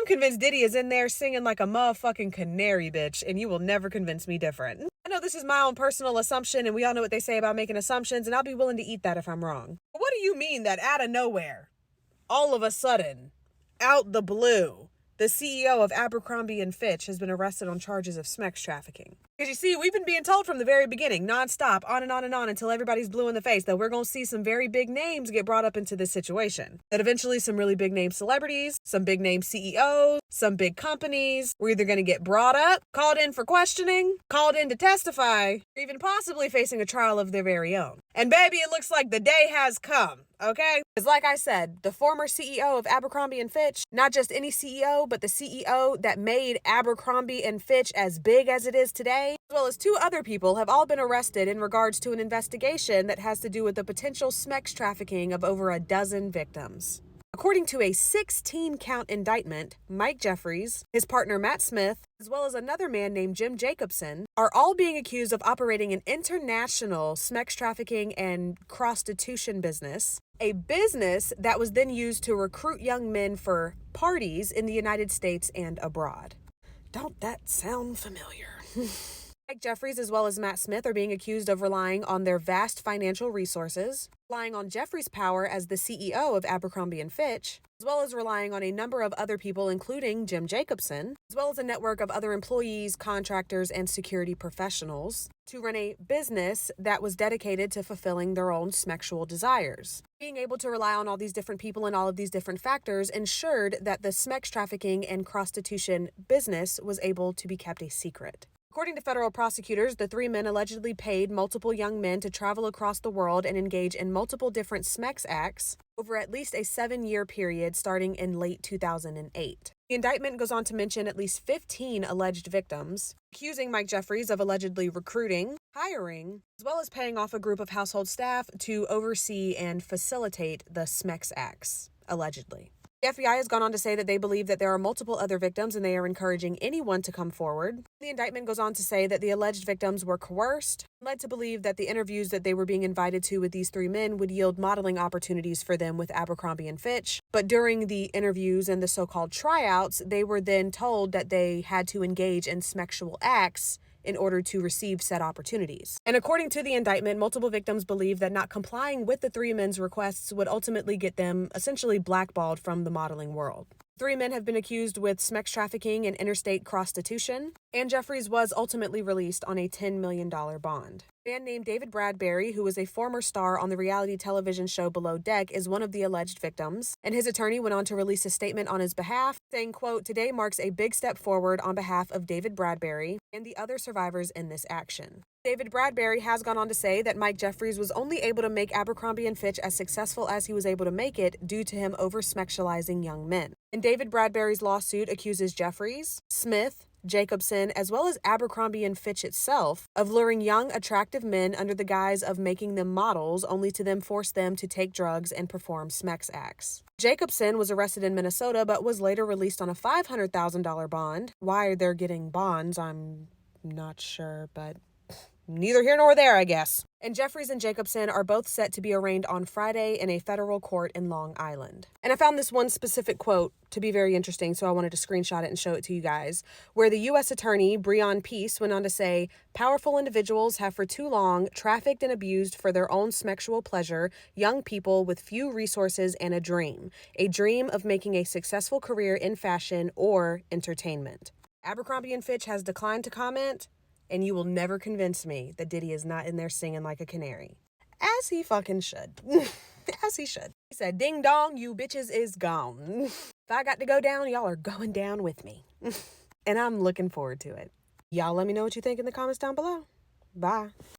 I'm convinced Diddy is in there singing like a motherfucking canary, bitch, and you will never convince me different. I know this is my own personal assumption, and we all know what they say about making assumptions, and I'll be willing to eat that if I'm wrong. But what do you mean that out of nowhere, all of a sudden, out the blue, the CEO of Abercrombie and Fitch has been arrested on charges of sex trafficking? Because you see, we've been being told from the very beginning, nonstop, on and on and on, until everybody's blue in the face, that we're going to see some very big names get brought up into this situation. That eventually some really big name celebrities, some big name CEOs, some big companies were either going to get brought up, called in for questioning, called in to testify, or even possibly facing a trial of their very own. And baby, it looks like the day has come, okay? Because like I said, the former CEO of Abercrombie and Fitch, not just any CEO, but the CEO that made Abercrombie and Fitch as big as it is today, as well as 2 other people, have all been arrested in regards to an investigation that has to do with the potential sex trafficking of over a dozen victims. According to a 16-count indictment, Mike Jeffries, his partner Matt Smith, as well as another man named Jim Jacobson, are all being accused of operating an international sex trafficking and prostitution business, a business that was then used to recruit young men for parties in the United States and abroad. Don't that sound familiar? Mike Jeffries as well as Matt Smith are being accused of relying on their vast financial resources, relying on Jeffries' power as the CEO of Abercrombie and Fitch, as well as relying on a number of other people, including Jim Jacobson, as well as a network of other employees, contractors, and security professionals, to run a business that was dedicated to fulfilling their own sexual desires. Being able to rely on all these different people and all of these different factors ensured that the sex trafficking and prostitution business was able to be kept a secret. According to federal prosecutors, the 3 men allegedly paid multiple young men to travel across the world and engage in multiple different sex acts over at least a 7-year period starting in late 2008. The indictment goes on to mention at least 15 alleged victims, accusing Mike Jeffries of allegedly recruiting, hiring, as well as paying off a group of household staff to oversee and facilitate the sex acts, allegedly. The FBI has gone on to say that they believe that there are multiple other victims and they are encouraging anyone to come forward. The indictment goes on to say that the alleged victims were coerced, led to believe that the interviews that they were being invited to with these 3 men would yield modeling opportunities for them with Abercrombie and Fitch. But during the interviews and the so-called tryouts, they were then told that they had to engage in sexual acts in order to receive said opportunities. And according to the indictment, multiple victims believe that not complying with the 3 men's requests would ultimately get them essentially blackballed from the modeling world. 3 men have been accused with sex trafficking and interstate prostitution, and Jeffries was ultimately released on a $10 million bond. A man named David Bradbury, who was a former star on the reality television show Below Deck, is one of the alleged victims, and his attorney went on to release a statement on his behalf, saying, quote, "Today marks a big step forward on behalf of David Bradbury and the other survivors in this action." David Bradbury has gone on to say that Mike Jeffries was only able to make Abercrombie and Fitch as successful as he was able to make it due to him over-sexualizing young men. And David Bradbury's lawsuit accuses Jeffries, Smith, Jacobson, as well as Abercrombie and Fitch itself, of luring young, attractive men under the guise of making them models, only to then force them to take drugs and perform sex acts. Jacobson was arrested in Minnesota, but was later released on a $500,000 bond. Why they're getting bonds, I'm not sure, but neither here nor there, I guess. And Jeffries and Jacobson are both set to be arraigned on Friday in a federal court in Long Island. And I found this one specific quote to be very interesting, so I wanted to screenshot it and show it to you guys, where the U.S. Attorney, Breon Peace, went on to say, "Powerful individuals have for too long trafficked and abused for their own sexual pleasure young people with few resources and a dream of making a successful career in fashion or entertainment." Abercrombie and Fitch has declined to comment, and you will never convince me that Diddy is not in there singing like a canary. As he fucking should. As he should. He said, "Ding dong, you bitches is gone. If I got to go down, y'all are going down with me." And I'm looking forward to it. Y'all let me know what you think in the comments down below. Bye.